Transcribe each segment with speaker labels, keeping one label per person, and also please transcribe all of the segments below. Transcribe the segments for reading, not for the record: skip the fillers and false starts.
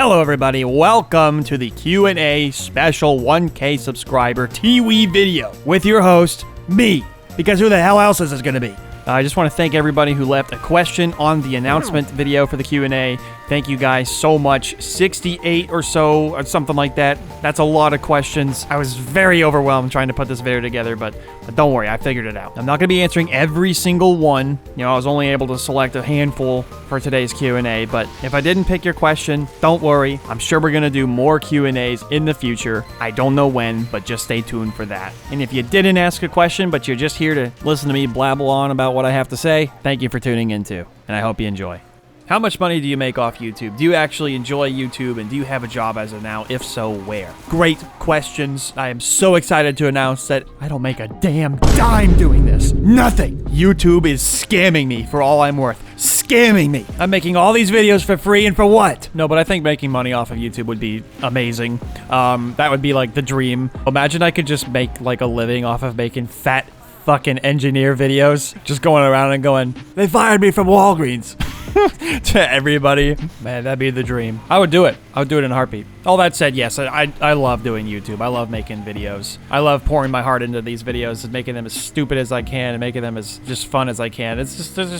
Speaker 1: Hello everybody, welcome to the Q&A special 1K subscriber Teewee video with your host, me, because who the hell else is this going to be? I just want to thank everybody who left a question on the announcement video for the Q&A. Thank you guys so much. 68 or so, or something like that. That's a lot of questions. I was very overwhelmed trying to put this video together, but don't worry, I figured it out. I'm not going to be answering every single one. You know, I was only able to select a handful for today's Q&A, but if I didn't pick your question, don't worry. I'm sure we're going to do more Q&As in the future. I don't know when, but just stay tuned for that. And if you didn't ask a question, but you're just here to listen to me blabble on about what I have to say, thank you for tuning in too, and I hope you enjoy. How much money do you make off YouTube? Do you actually enjoy YouTube, and do you have a job as of now? If so, where? Great questions. I am so excited to announce that I don't make a damn dime doing this. Nothing. YouTube is scamming me for all I'm worth. Scamming me. I'm making all these videos for free, and for what? No, but I think making money off of YouTube would be amazing. That would be like the dream. Imagine I could just make like a living off of making fat fucking engineer videos. Just going around and going, they fired me from Walgreens. To everybody. Man, that'd be the dream. I would do it. I would do it in a heartbeat. All that said, yes, I love doing YouTube. I love making videos. I love pouring my heart into these videos and making them as stupid as I can and making them as just fun as I can. There's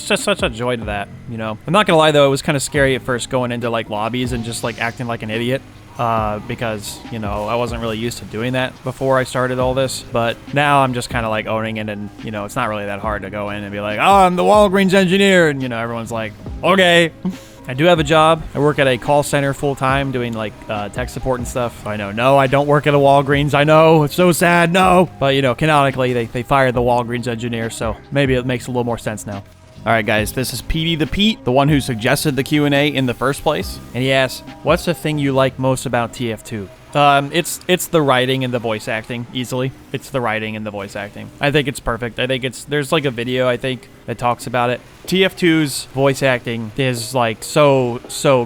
Speaker 1: just such a joy to that, you know? I'm not gonna lie though, it was kind of scary at first going into like lobbies and just like acting like an idiot. Because, you know, I wasn't really used to doing that before I started all this, but now I'm just kind of like owning it, and, you know, it's not really that hard to go in and be like, oh, I'm the Walgreens engineer, and, you know, everyone's like, okay. I do have a job. I work at a call center full-time doing, like, tech support and stuff. I know, no, I don't work at a Walgreens. I know, it's so sad, no. But, you know, canonically, they fired the Walgreens engineer, so maybe it makes a little more sense now. Alright guys, this is PetieThePete, the one who suggested the Q&A in the first place. And he asks, what's the thing you like most about TF2? It's the writing and the voice acting, easily. It's the writing and the voice acting. I think it's perfect. I think there's like a video, I think, that talks about it. TF2's voice acting is like so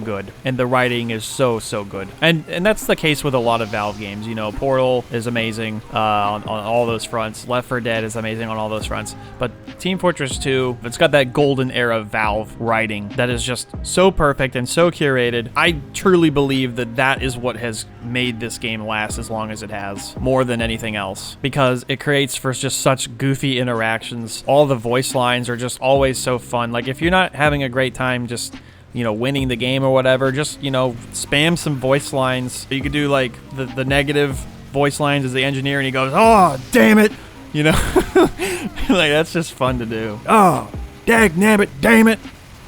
Speaker 1: good, and the writing is so good. And that's the case with a lot of Valve games. You know, Portal is amazing on all those fronts. Left 4 Dead is amazing on all those fronts. But Team Fortress 2, it's got that golden era Valve writing that is just so perfect and so curated. I truly believe that that is what has made this game last as long as it has, more than anything else, because it creates for just such goofy interactions. All the voice lines are just always so fun. Like, if you're not having a great time just, you know, winning the game or whatever, just, you know, spam some voice lines. You could do like the negative voice lines as the engineer, and he goes, oh damn it, you know. Like, that's just fun to do. Oh dagnabbit, damn it.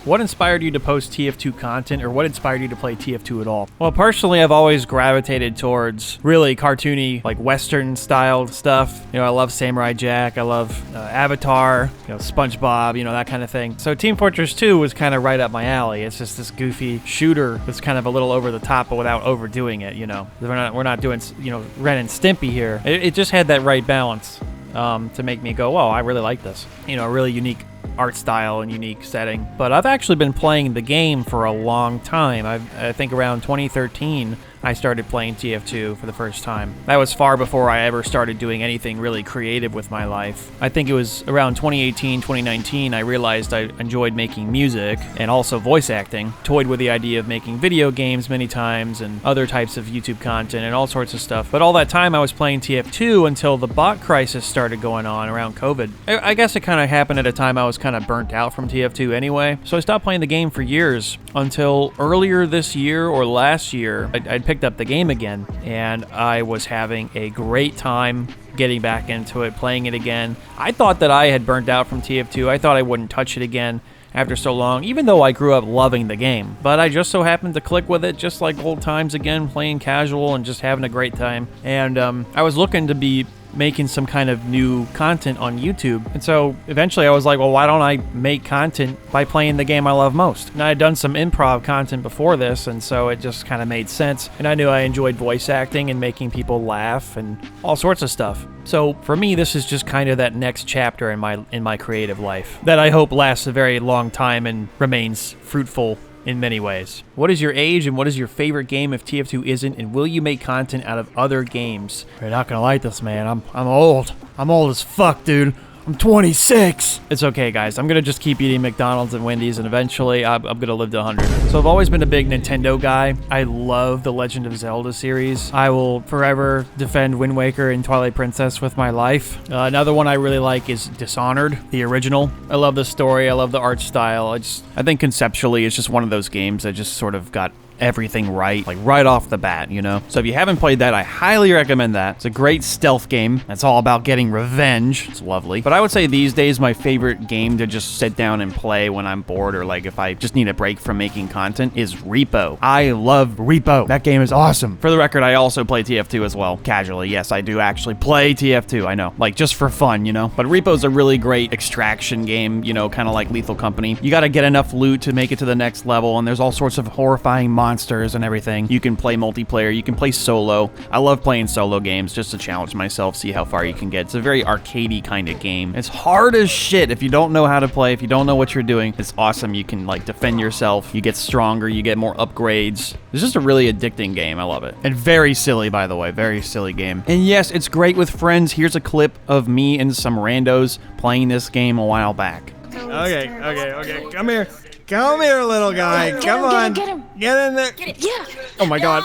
Speaker 1: What inspired you to post TF2 content, or what inspired you to play TF2 at all? Well, personally, I've always gravitated towards really cartoony, like Western-styled stuff. You know, I love Samurai Jack, I love Avatar, you know, SpongeBob, you know, that kind of thing. So Team Fortress 2 was kind of right up my alley. It's just this goofy shooter that's kind of a little over the top, but without overdoing it, you know. We're not doing, you know, Ren and Stimpy here. It just had that right balance to make me go, whoa, I really like this. You know, a really unique art style and unique setting. But I've actually been playing the game for a long time. I think around 2013 I started playing TF2 for the first time. That was far before I ever started doing anything really creative with my life. I think it was around 2018, 2019 I realized I enjoyed making music and also voice acting. Toyed with the idea of making video games many times and other types of YouTube content and all sorts of stuff. But all that time I was playing TF2 until the bot crisis started going on around COVID. I guess it kind of happened at a time I was kind of burnt out from TF2 anyway. So I stopped playing the game for years until earlier this year or last year. I'd picked up the game again, and I was having a great time getting back into it, playing it again. I thought that I had burnt out from TF2. I thought I wouldn't touch it again after so long, even though I grew up loving the game. But I just so happened to click with it just like old times again, playing casual and just having a great time. And I was looking to be making some kind of new content on YouTube. And so eventually I was like, well, why don't I make content by playing the game I love most? And I had done some improv content before this, and so it just kind of made sense. And I knew I enjoyed voice acting and making people laugh and all sorts of stuff. So for me, this is just kind of that next chapter in my creative life that I hope lasts a very long time and remains fruitful in many ways. What is your age, and what is your favorite game if TF2 isn't, and will you make content out of other games? You're not gonna like this, man. I'm old. I'm old as fuck, dude. I'm I'm 26. It's okay, guys. I'm gonna just keep eating McDonald's and Wendy's, and eventually I'm gonna live to 100. So I've always been a big Nintendo guy. I love the Legend of Zelda series. I will forever defend Wind Waker and Twilight Princess with my life. Another one I really like is Dishonored, the original. I love the story. I love the art style. I think conceptually it's just one of those games that just sort of got everything right, like right off the bat, you know? So if you haven't played that, I highly recommend that. It's a great stealth game. It's all about getting revenge. It's lovely. But I would say these days my favorite game to just sit down and play when I'm bored or like if I just need a break from making content is Repo. I love Repo. That game is awesome. For the record, I also play TF2 as well, casually. Yes, I do actually play TF2, I know. Like just for fun, you know? But Repo's a really great extraction game, you know, kind of like Lethal Company. You gotta get enough loot to make it to the next level, and there's all sorts of horrifying monsters and everything. You can play multiplayer, you can play solo. I love playing solo games just to challenge myself, see how far you can get. It's a very arcadey kind of game. It's hard as shit if you don't know how to play, if you don't know what you're doing. It's awesome. You can like defend yourself, you get stronger, you get more upgrades. It's just a really addicting game. I love it. And very silly, by the way, very silly game. And yes, it's great with friends. Here's a clip of me and some randos playing this game a while back. Okay. Come here. Come here, little guy. Come on.
Speaker 2: Get him.
Speaker 1: Get in there.
Speaker 2: Get it. Yeah.
Speaker 1: Oh my god.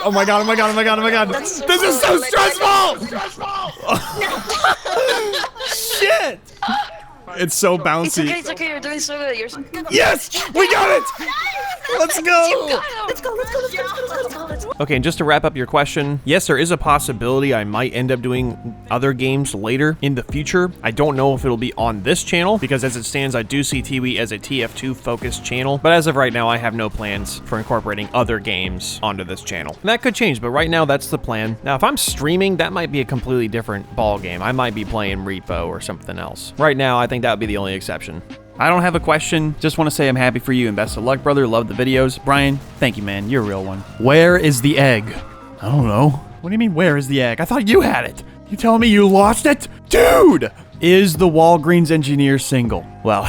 Speaker 1: This is so stressful. Shit. It's so bouncy.
Speaker 2: It's okay. You're doing so good.
Speaker 1: Yes, we got it. Let's go.
Speaker 2: Let's go.
Speaker 3: Okay, and just to wrap up your question, yes, there is a possibility I might end up doing other games later in the future. I don't know if it'll be on this channel, because as it stands, I do see Teewee as a TF2 focused channel, but as of right now, I have no plans for incorporating other games onto this channel. And that could change, but right now, that's the plan. Now, if I'm streaming, that might be a completely different ball game. I might be playing Repo or something else. Right now, I think that would be the only exception. I don't have a question. Just want to say I'm happy for you and best of luck, brother. Love the videos. Brian, thank you, man. You're a real one. Where is the egg? I don't know. What do you mean, where is the egg? I thought you had it. You telling me you lost it? Dude! Is the Walgreens engineer single? Well,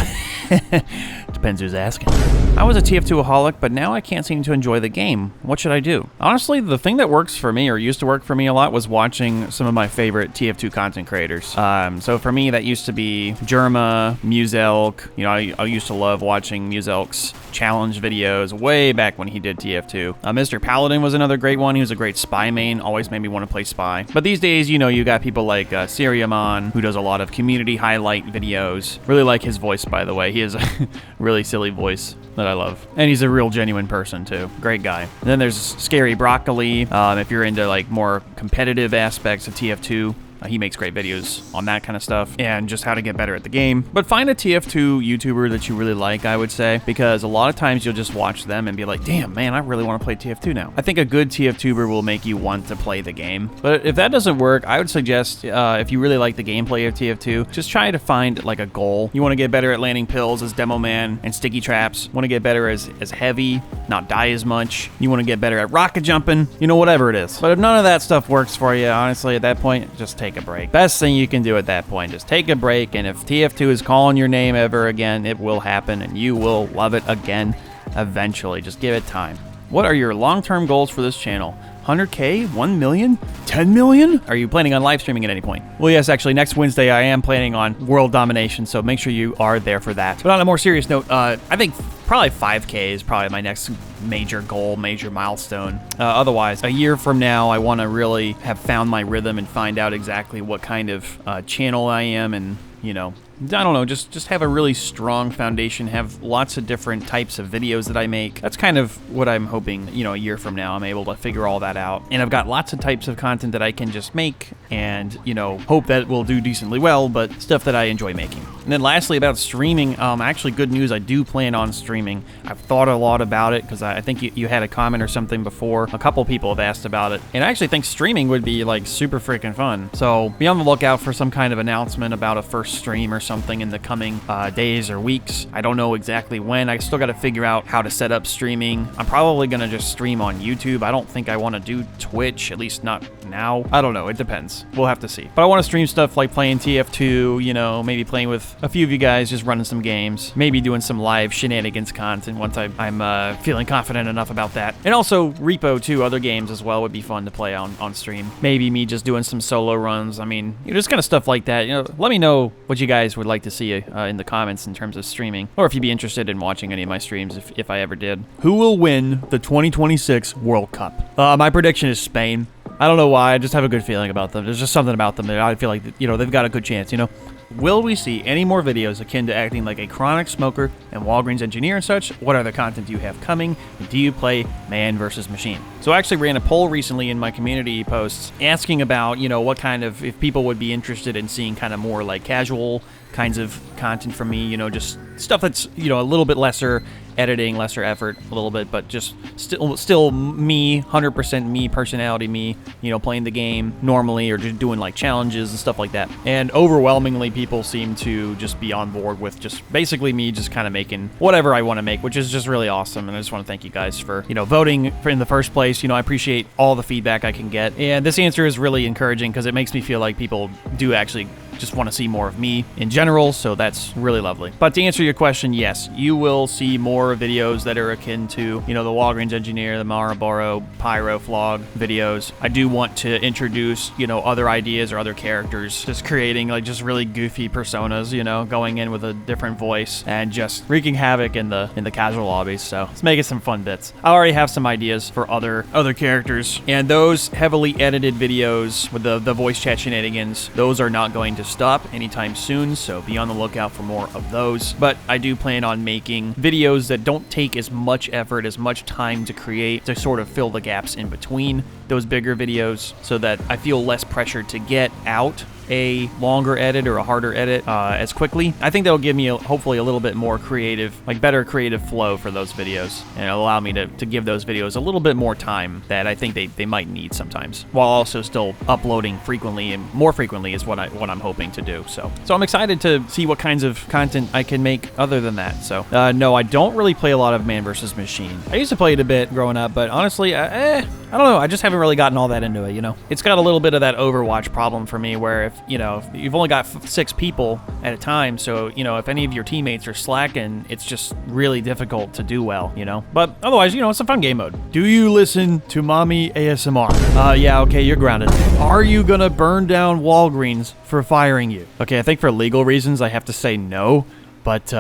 Speaker 3: depends who's asking. I was a TF2-aholic, but now I can't seem to enjoy the game. What should I do? Honestly, the thing that works for me, or used to work for me a lot, was watching some of my favorite TF2 content creators. So for me, that used to be Germa, Muselk. You know, I used to love watching Muselk's challenge videos way back when he did TF2. Mr. Paladin was another great one. He was a great spy main, always made me want to play spy. But these days, you know, you got people like Syriamon, who does a lot of community highlight videos. Really like his voice, by the way. He has a really silly voice that I love. And he's a real genuine person too. Great guy. And then there's Scary Broccoli. If you're into like more competitive aspects of TF2, he makes great videos on that kind of stuff and just how to get better at the game. But find a TF2 YouTuber that you really like, I would say, because a lot of times you'll just watch them and be like, damn, man, I really want to play TF2 now. I think a good TF2ber will make you want to play the game. But if that doesn't work, I would suggest if you really like the gameplay of TF2, just try to find like a goal. You want to get better at landing pills as Demo Man and sticky traps. You want to get better as heavy, not die as much. You want to get better at rocket jumping, you know, whatever it is. But if none of that stuff works for you, honestly, at that point, just take a break. Best thing you can do at that point, just take a break, and if TF2 is calling your name ever again, it will happen and you will love it again eventually. Just give it time. What are your long-term goals for this channel? 100K? 1 million? 10 million? Are you planning on live streaming at any point? Well, yes, actually, next Wednesday I am planning on world domination, so make sure you are there for that. But on a more serious note, I think probably 5K is probably my next major goal, major milestone. Otherwise, a year from now, I want to really have found my rhythm and find out exactly what kind of channel I am, and, you know, I don't know, just have a really strong foundation, have lots of different types of videos that I make. That's kind of what I'm hoping, you know, a year from now, I'm able to figure all that out. And I've got lots of types of content that I can just make and, you know, hope that it will do decently well, but stuff that I enjoy making. And then lastly, about streaming, actually good news, I do plan on streaming. I've thought a lot about it because I think you had a comment or something before. A couple people have asked about it. And I actually think streaming would be like super freaking fun. So be on the lookout for some kind of announcement about a first stream or something in the coming days or weeks. I don't know exactly when. I still got to figure out how to set up streaming. I'm probably going to just stream on YouTube. I don't think I want to do Twitch, at least not now. I don't know. It depends.
Speaker 1: chance. We'll have to see. But I want to stream stuff like playing TF2, you know, maybe playing with a few of you guys, just running some games, maybe doing some live shenanigans content once I'm feeling confident enough about that. And also Repo too, other games as well would be fun to play on stream. Maybe me just doing some solo runs. I mean, you know, just kind of stuff like that. You know, let me know what you guys would like to see in the comments in terms of streaming, or if you'd be interested in watching any of my streams if I ever did. Who will win the 2026 World Cup? My prediction is Spain. I don't know why, I just have a good feeling about them. There's just something about them that I feel like, you know, they've got a good chance, you know? Will we see any more videos akin to acting like a chronic smoker and Walgreens engineer and such? What other content do you have coming? And do you play man versus machine? So I actually ran a poll recently in my community posts asking about, you know, what kind of, if people would be interested in seeing kind of more like casual kinds of content from me, you know, just stuff that's, you know, a little bit lesser editing, lesser effort, a little bit, but just still me, 100% me, personality me, you know, playing the game normally or just doing like challenges and stuff like that. And overwhelmingly, people seem to just be on board with just basically me just kind of making whatever I want to make, which is just really awesome. And I just want to thank you guys for, you know, voting in the first place. You know, I appreciate all the feedback I can get. And this answer is really encouraging because it makes me feel like people do actually just want to see more of me in general, so that's really lovely. But to answer your question, yes, you will see more videos that are akin to, you know, the Walgreens engineer, the Marlboro Pyro vlog videos. I do want to introduce, you know, other ideas or other characters, just creating like just really goofy personas, you know, going in with a different voice and just wreaking havoc in the casual lobbies. So let's make it some fun bits. I already have some ideas for other characters, and those heavily edited videos with the voice chat shenanigans, those are not going to stop anytime soon, so be on the lookout for more of those. But I do plan on making videos that don't take as much effort, as much time to create, to sort of fill the gaps in between those bigger videos, so that I feel less pressure to get out a longer edit or a harder edit as quickly. I think that'll give me hopefully a little bit more creative, like better creative flow for those videos, and it'll allow me to give those videos a little bit more time that I think they might need sometimes, while also still uploading frequently, and more frequently is what I'm hoping to do. So I'm excited to see what kinds of content I can make other than that. So no, I don't really play a lot of Man vs. Machine. I used to play it a bit growing up, but honestly, I don't know, I just haven't really gotten all that into it, you know? It's got a little bit of that Overwatch problem for me, where if you've only got 6 people at a time, so, you know, if any of your teammates are slacking, it's just really difficult to do well, you know? But otherwise, you know, it's a fun game mode. Do you listen to mommy ASMR? Yeah, okay, you're grounded. Are you gonna burn down Walgreens for firing you? Okay, I think for legal reasons, I have to say no, but,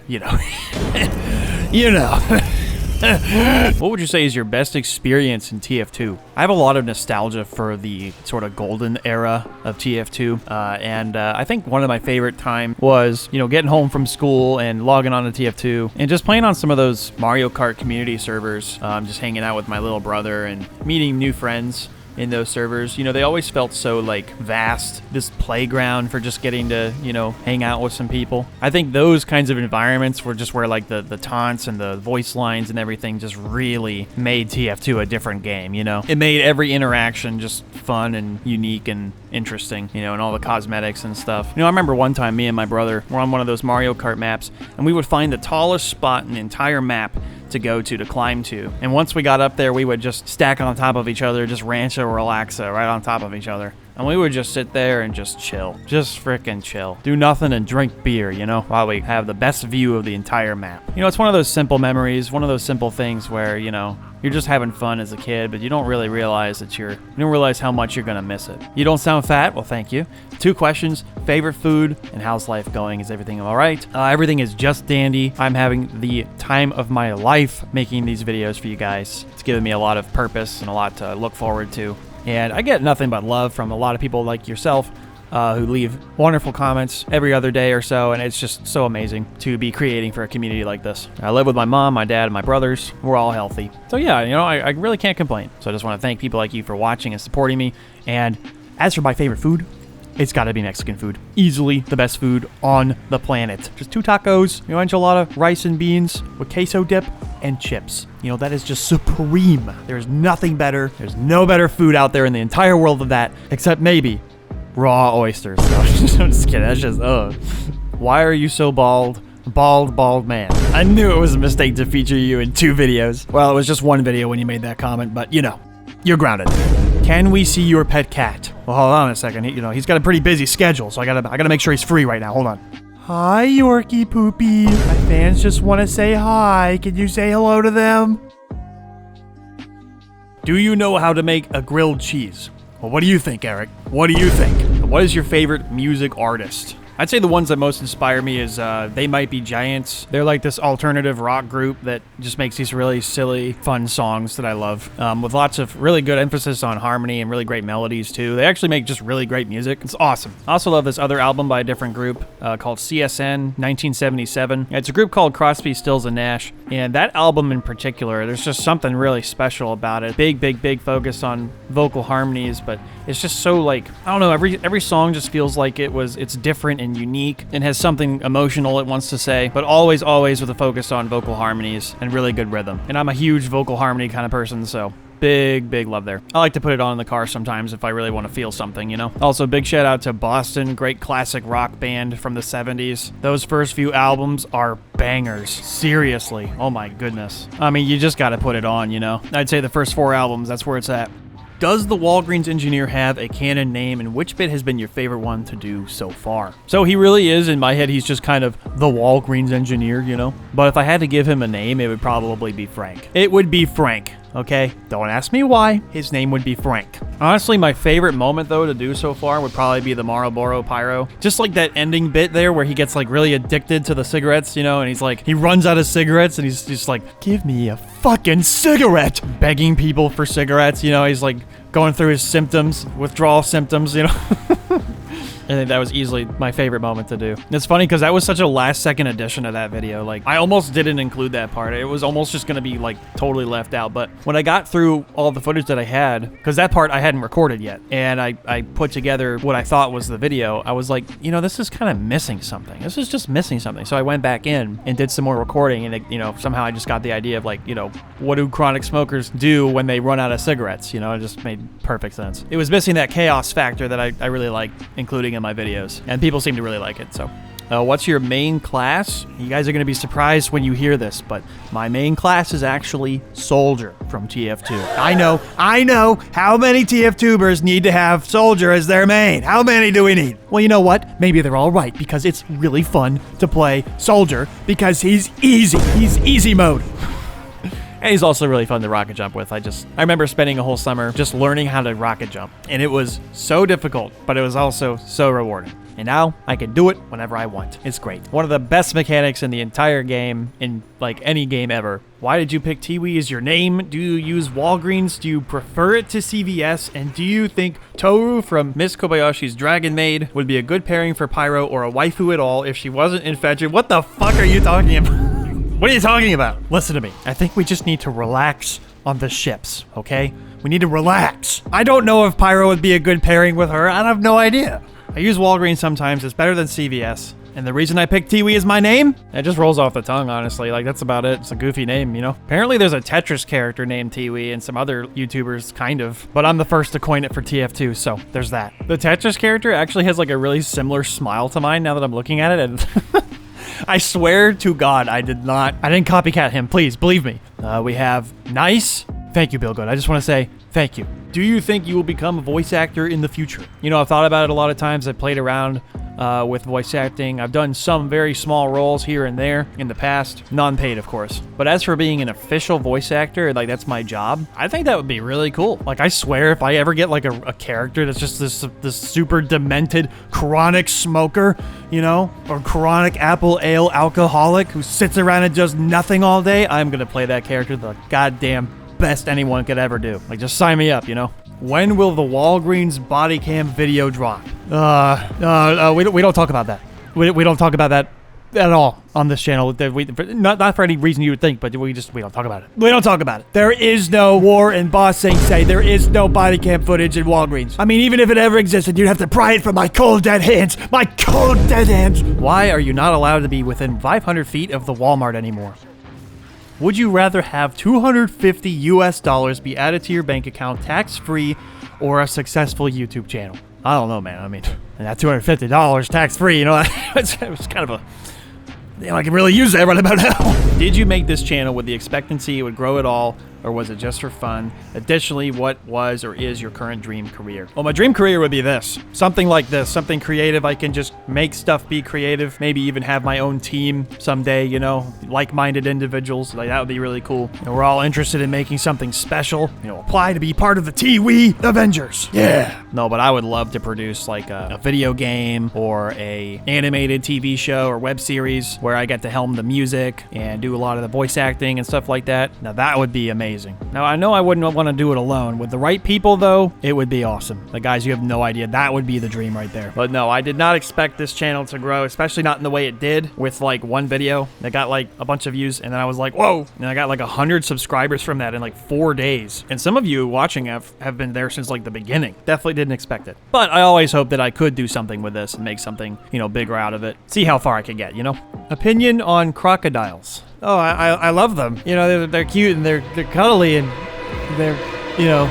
Speaker 1: you know, you know. What would you say is your best experience in TF2? I have a lot of nostalgia for the sort of golden era of TF2, and I think one of my favorite time was, you know, getting home from school and logging on to TF2 and just playing on some of those Mario Kart community servers, just hanging out with my little brother and meeting new friends in those servers. You know, they always felt so like vast, this playground for just getting to, you know, hang out with some people. I think those kinds of environments were just where like the taunts and the voice lines and everything just really made TF2 a different game, you know? It made every interaction just fun and unique and interesting, you know, and all the cosmetics and stuff. You know, I remember one time me and my brother were on one of those Mario Kart maps, and we would find the tallest spot in the entire map to go to climb to. And once we got up there, we would just stack on top of each other, just rancho relaxa right on top of each other. And we would just sit there and just chill. Just frickin' chill. Do nothing and drink beer, you know, while we have the best view of the entire map. You know, it's one of those simple memories, one of those simple things where, you know, you're just having fun as a kid, but you don't really realize that you don't realize how much you're gonna miss it. You don't sound fat? Well, thank you. 2 questions: favorite food and how's life going? Is everything all right? Everything is just dandy. I'm having the time of my life making these videos for you guys. It's given me a lot of purpose and a lot to look forward to. And I get nothing but love from a lot of people like yourself who leave wonderful comments every other day or so, and it's just so amazing to be creating for a community like this. I live with my mom, my dad, and my brothers. We're all healthy. So yeah, you know, I really can't complain. So I just want to thank people like you for watching and supporting me. And as for my favorite food, it's got to be Mexican food. Easily the best food on the planet. Just 2 tacos, you know, enchilada, rice and beans with queso dip, and chips. You know, that is just supreme. There's nothing better. There's no better food out there in the entire world of that, except maybe raw oysters. So, I'm just kidding. That's just, why are you so bald? Bald man. I knew it was a mistake to feature you in 2 videos. Well, it was just 1 video when you made that comment, but you know, you're grounded. Can we see your pet cat? Well, hold on a second. He's got a pretty busy schedule, so I gotta make sure he's free right now. Hold on. Hi, Yorkie Poopy. My fans just want to say hi. Can you say hello to them? Do you know how to make a grilled cheese? Well, what do you think, Eric? What do you think? What is your favorite music artist? I'd say the ones that most inspire me is They Might Be Giants. They're like this alternative rock group that just makes these really silly, fun songs that I love, with lots of really good emphasis on harmony and really great melodies, too. They actually make just really great music. It's awesome. I also love this other album by a different group called CSN 1977. It's a group called Crosby, Stills, and Nash, and that album in particular, there's just something really special about it. Big focus on vocal harmonies, but it's just so, like, I don't know, every song just feels like it's different and unique and has something emotional it wants to say, but always with a focus on vocal harmonies and really good rhythm. And I'm a huge vocal harmony kind of person, so big love there. I like to put it on in the car sometimes if I really want to feel something, Also, big shout out to Boston, great classic rock band from the 70s. Those first few albums are bangers. Seriously. Oh my goodness. I mean, you just gotta put it on, I'd say the first 4 albums, that's where it's at. Does the Walgreens engineer have a canon name, and which bit has been your favorite one to do so far? So he really is, in my head, he's just kind of the Walgreens engineer, But if I had to give him a name, it would probably be Frank. It would be Frank, okay? Don't ask me why. His name would be Frank. Honestly, my favorite moment, though, to do so far would probably be the Marlboro Pyro. Just like that ending bit there where he gets, like, really addicted to the cigarettes, and he's like, he runs out of cigarettes, and he's just like, give me a fucking cigarette! Begging people for cigarettes, he's like going through his symptoms, withdrawal symptoms, I think that was easily my favorite moment to do. And it's funny because that was such a last-second addition of that video. Like, I almost didn't include that part. It was almost just going to be, like, totally left out. But when I got through all the footage that I had, because that part I hadn't recorded yet, and I put together what I thought was the video, I was like, this is kind of missing something. This is just missing something. So I went back in and did some more recording, and, somehow I just got the idea of, like, what do chronic smokers do when they run out of cigarettes? It just made perfect sense. It was missing that chaos factor that I really like including in my videos, and people seem to really like it. So what's your main class? You guys are going to be surprised when you hear this, but my main class is actually Soldier from TF2. I know. How many TF2bers need to have Soldier as their main? How many do we need? Well, you know what? Maybe they're all right, because it's really fun to play Soldier because he's easy. He's easy mode. And he's also really fun to rocket jump with. I remember spending a whole summer just learning how to rocket jump. And it was so difficult, but it was also so rewarding. And now I can do it whenever I want. It's great. One of the best mechanics in the entire game, in like any game ever. Why did you pick Teewee as your name? Do you use Walgreens? Do you prefer it to CVS? And do you think Toru from Miss Kobayashi's Dragon Maid would be a good pairing for Pyro or a waifu at all if she wasn't infatuated? What the fuck are you talking about? What are you talking about? Listen to me. I think we just need to relax on the ships, okay? We need to relax. I don't know if Pyro would be a good pairing with her. I have no idea. I use Walgreens sometimes. It's better than CVS. And the reason I picked Teewee as my name? It just rolls off the tongue, honestly. Like, that's about it. It's a goofy name, Apparently there's a Tetris character named Teewee and some other YouTubers, kind of. But I'm the first to coin it for TF2, so there's that. The Tetris character actually has, like, a really similar smile to mine now that I'm looking at it, and... I swear to God, I didn't copycat him. Please, believe me. We have Nice. Thank you, Bill Good. I just want to say thank you. Do you think you will become a voice actor in the future? I've thought about it a lot of times. I've played around with voice acting. I've done some very small roles here and there in the past. Non-paid, of course. But as for being an official voice actor, like that's my job, I think that would be really cool. Like, I swear if I ever get like a character that's just this super demented chronic smoker, or chronic apple ale alcoholic who sits around and does nothing all day, I'm going to play that character the goddamn best anyone could ever do. Like, just sign me up, When will the Walgreens body cam video drop? We don't talk about that. We don't talk about that at all on this channel. Not for any reason you would think, but we don't talk about it. We don't talk about it. There is no War and Boss Say. There is no body cam footage in Walgreens. I mean, even if it ever existed, you'd have to pry it from my cold dead hands. My cold dead hands. Why are you not allowed to be within 500 feet of the Walmart anymore? Would you rather have $250 US be added to your bank account tax-free or a successful YouTube channel? I don't know, man. I mean, that $250 tax-free, it's kind of a... Damn, I can really use that right about now. Did you make this channel with the expectancy it would grow at all, or was it just for fun? Additionally, what was or is your current dream career? Well, my dream career would be this. Something like this. Something creative. I can just make stuff be creative. Maybe even have my own team someday, you know, like-minded individuals. Like, that would be really cool. You know, we're all interested in making something special. You know, apply to be part of the Teewee Avengers. Yeah. No, but I would love to produce like a video game or a animated TV show or web series where I get to helm the music and do a lot of the voice acting and stuff like that. Now that would be amazing. Now I know I wouldn't want to do it alone. With the right people though, it would be awesome. Like, guys, you have no idea. That would be the dream right there. But no, I did not expect this channel to grow, especially not in the way it did with like one video that got like a bunch of views, and then I was like, whoa, and I got like 100 subscribers from that in like 4 days. And some of you watching have been there since like the beginning. Definitely didn't expect it. But I always hoped that I could do something with this and make something, you know, bigger out of it. See how far I could get, you know? Opinion on crocodiles. Oh, I love them. You know, they're cute and they're cuddly and they're, you know,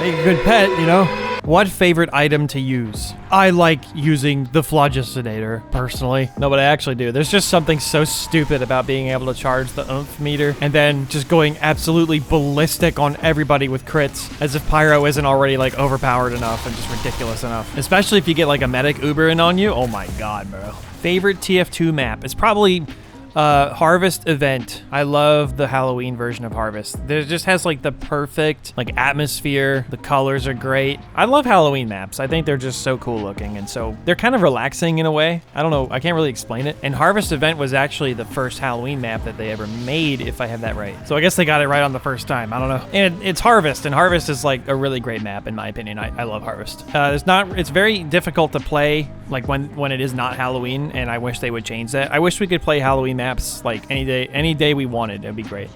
Speaker 1: make a good pet, you know? What favorite item to use? I like using the phlogisinator, personally. No, but I actually do. There's just something so stupid about being able to charge the oomph meter and then just going absolutely ballistic on everybody with crits, as if Pyro isn't already, like, overpowered enough and just ridiculous enough. Especially if you get, like, a medic Ubering on you. Oh my god, bro. Favorite TF2 map? It's probably Harvest Event. I love the Halloween version of Harvest. It just has like the perfect like atmosphere. The colors are great. I love Halloween maps. I think they're just so cool looking, and so they're kind of relaxing in a way. I don't know. I can't really explain it. And Harvest Event was actually the first Halloween map that they ever made, if I have that right. So I guess they got it right on the first time. I don't know. And it's Harvest, and Harvest is like a really great map in my opinion. I love Harvest. It's very difficult to play like when it is not Halloween, and I wish they would change that. I wish we could play Halloween maps like any day we wanted. It'd be great.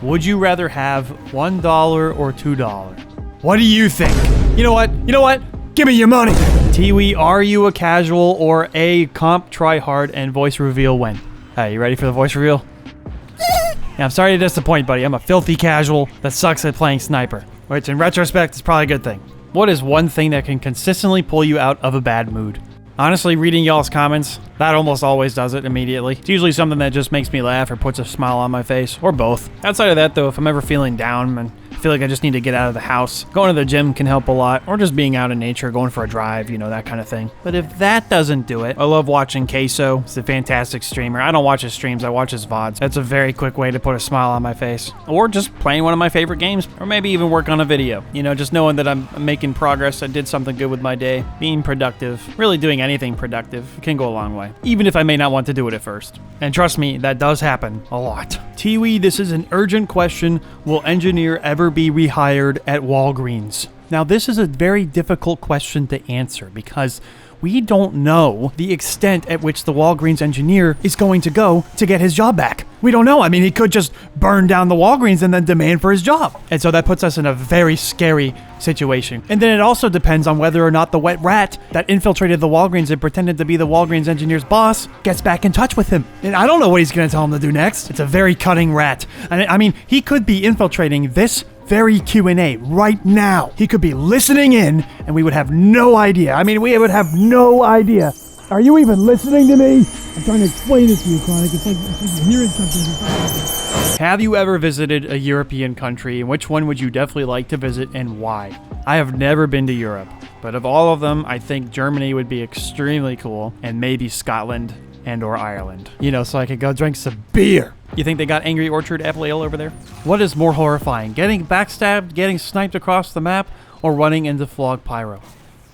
Speaker 1: Would you rather have $1 or $2? What do you think? You know what? Give me your money. Teewee, are you a casual or a comp try hard and voice reveal when? Hey, you ready for the voice reveal? Yeah, I'm sorry to disappoint, buddy. I'm a filthy casual that sucks at playing sniper, which in retrospect is probably a good thing. What is one thing that can consistently pull you out of a bad mood? Honestly, reading y'all's comments, that almost always does it immediately. It's usually something that just makes me laugh or puts a smile on my face, or both. Outside of that, though, if I'm ever feeling down and feel like I just need to get out of the house, going to the gym can help a lot, or just being out in nature, going for a drive, you know, that kind of thing. But if that doesn't do it, I love watching Queso. He's a fantastic streamer. I don't watch his streams, I watch his VODs. That's a very quick way to put a smile on my face. Or just playing one of my favorite games, or maybe even work on a video. You know, just knowing that I'm making progress, I did something good with my day, being productive, really doing anything productive can go a long way, even if I may not want to do it at first. And trust me, that does happen a lot. Teewee, this is an urgent question. Will engineer ever be rehired at Walgreens? Now, this is a very difficult question to answer because we don't know the extent at which the Walgreens engineer is going to go to get his job back. We don't know. I mean, he could just burn down the Walgreens and then demand for his job. And so that puts us in a very scary situation. And then it also depends on whether or not the wet rat that infiltrated the Walgreens and pretended to be the Walgreens engineer's boss gets back in touch with him. And I don't know what he's going to tell him to do next. It's a very cutting rat. And I mean, he could be infiltrating this very Q&A right now. He could be listening in and we would have no idea. I mean, we would have no idea. Are you even listening to me? I'm trying to explain it to you, Chronic. It's like you're hearing something. Have you ever visited a European country, and which one would you definitely like to visit and why? I have never been to Europe, but of all of them, I think Germany would be extremely cool, and maybe Scotland and or Ireland. You know, so I could go drink some beer. You think they got Angry Orchard apple ale over there? What is more horrifying, getting backstabbed, getting sniped across the map, or running into Flog Pyro?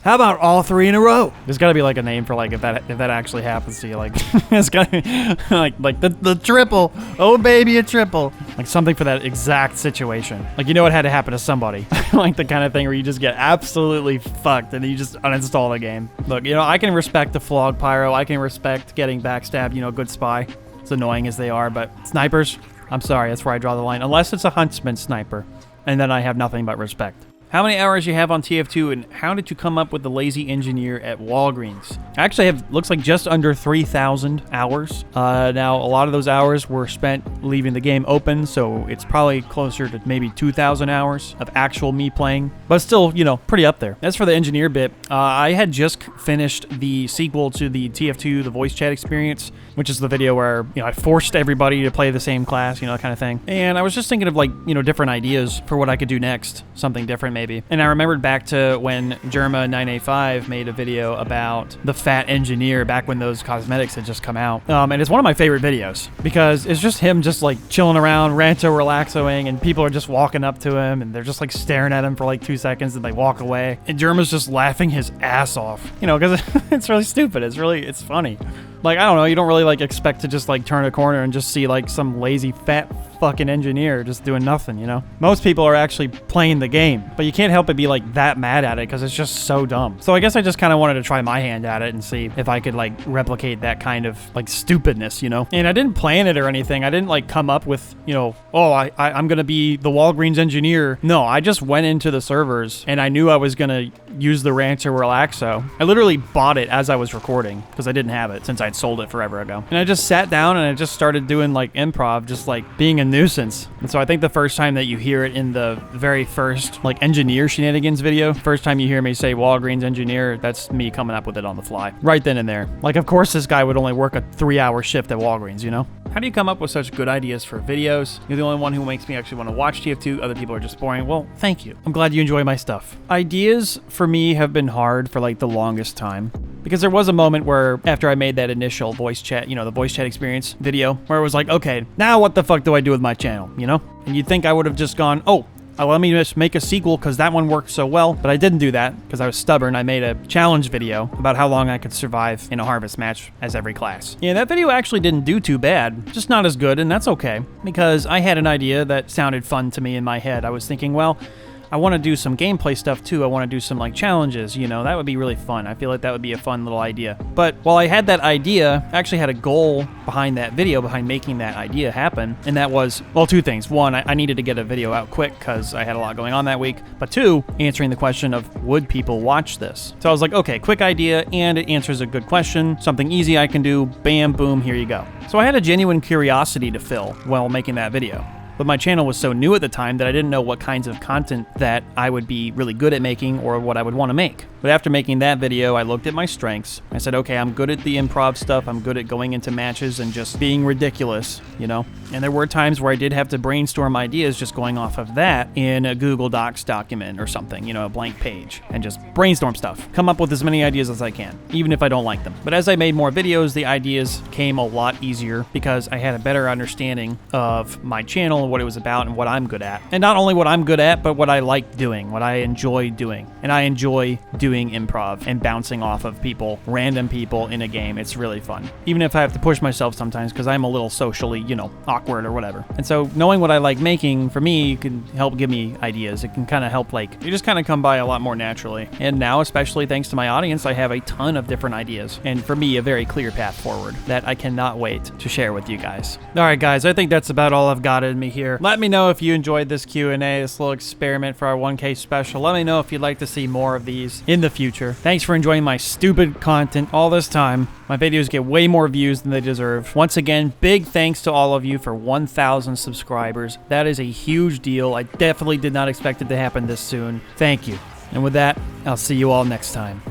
Speaker 1: How about all three in a row? There's got to be like a name for like if that actually happens to you. Like it's got to be like the triple. Oh baby, a triple. Like something for that exact situation. Like you know it had to happen to somebody. Like the kind of thing where you just get absolutely fucked and you just uninstall the game. Look, you know I can respect the Flog Pyro. I can respect getting backstabbed. You know, good spy. As annoying as they are, but snipers, I'm sorry, that's where I draw the line. Unless it's a huntsman sniper, and then I have nothing but respect. How many hours you have on TF2, and how did you come up with the lazy engineer at Walgreens? I actually have, looks like just under 3,000 hours. Now, a lot of those hours were spent leaving the game open, so it's probably closer to maybe 2,000 hours of actual me playing, but still, you know, pretty up there. As for the engineer bit, I had just finished the sequel to the TF2, the voice chat experience, which is the video where, you know, I forced everybody to play the same class, you know, that kind of thing. And I was just thinking of, like, you know, different ideas for what I could do next, something different maybe. And I remembered back to when Germa985 made a video about the fat engineer back when those cosmetics had just come out. And it's one of my favorite videos because it's just him just like chilling around, ranto-relaxoing, and people are just walking up to him and they're just like staring at him for like 2 seconds and they walk away. And Germa's just laughing his ass off, you know, because it's really stupid. It's funny. Like, I don't know, you don't really like expect to just like turn a corner and just see like some lazy fat fucking engineer just doing nothing, you know? Most people are actually playing the game, but you can't help but be like that mad at it because it's just so dumb. So I guess I just kind of wanted to try my hand at it and see if I could like replicate that kind of like stupidness, you know? And I didn't plan it or anything. I didn't like come up with, you know, oh, I'm gonna be the Walgreens engineer. No, I just went into the servers and I knew I was gonna use the Rancher Relaxo. I literally bought it as I was recording because I didn't have it since I'd sold it forever ago. And I just sat down and I just started doing like improv, just like being a nuisance. And so I think the first time that you hear it in the very first like engineer shenanigans video, first time you hear me say Walgreens engineer, that's me coming up with it on the fly. Right then and there. Like, of course this guy would only work a 3-hour shift at Walgreens, you know? How do you come up with such good ideas for videos? You're the only one who makes me actually want to watch TF2. Other people are just boring. Well, thank you. I'm glad you enjoy my stuff. Ideas for me have been hard for like the longest time. Because there was a moment where after I made that initial voice chat, you know, the voice chat experience video, where it was like, okay, now what the fuck do I do with my channel, you know? And you'd think I would have just gone, oh, let me just make a sequel because that one worked so well. But I didn't do that because I was stubborn. I made a challenge video about how long I could survive in a harvest match as every class. Yeah, that video actually didn't do too bad. Just not as good, and that's okay. Because I had an idea that sounded fun to me in my head. I was thinking, well, I want to do some gameplay stuff too. I want to do some like challenges, you know, that would be really fun. I feel like that would be a fun little idea. But while I had that idea, I actually had a goal behind that video, behind making that idea happen. And that was, well, 2 things. 1, I needed to get a video out quick because I had a lot going on that week. But 2, answering the question of would people watch this? So I was like, okay, quick idea and it answers a good question. Something easy I can do. Bam, boom, here you go. So I had a genuine curiosity to fill while making that video. But my channel was so new at the time that I didn't know what kinds of content that I would be really good at making or what I would want to make. But after making that video, I looked at my strengths. I said, okay, I'm good at the improv stuff. I'm good at going into matches and just being ridiculous, you know? And there were times where I did have to brainstorm ideas just going off of that in a Google Docs document or something, you know, a blank page, and just brainstorm stuff. Come up with as many ideas as I can, even if I don't like them. But as I made more videos, the ideas came a lot easier because I had a better understanding of my channel, what it was about, and what I'm good at. And not only what I'm good at, but what I like doing, what I enjoy doing. And I enjoy doing improv and bouncing off of people, random people in a game. It's really fun. Even if I have to push myself sometimes because I'm a little socially, you know, awkward or whatever. And so knowing what I like making, for me, can help give me ideas. It can kind of help, like, you just kind of come by a lot more naturally. And now, especially thanks to my audience, I have a ton of different ideas. And for me, a very clear path forward that I cannot wait to share with you guys. All right, guys, I think that's about all I've got in me here. Let me know if you enjoyed this Q&A, this little experiment for our 1K special. Let me know if you'd like to see more of these in the future. Thanks for enjoying my stupid content all this time. My videos get way more views than they deserve. Once again, big thanks to all of you for 1,000 subscribers. That is a huge deal. I definitely did not expect it to happen this soon. Thank you. And with that, I'll see you all next time.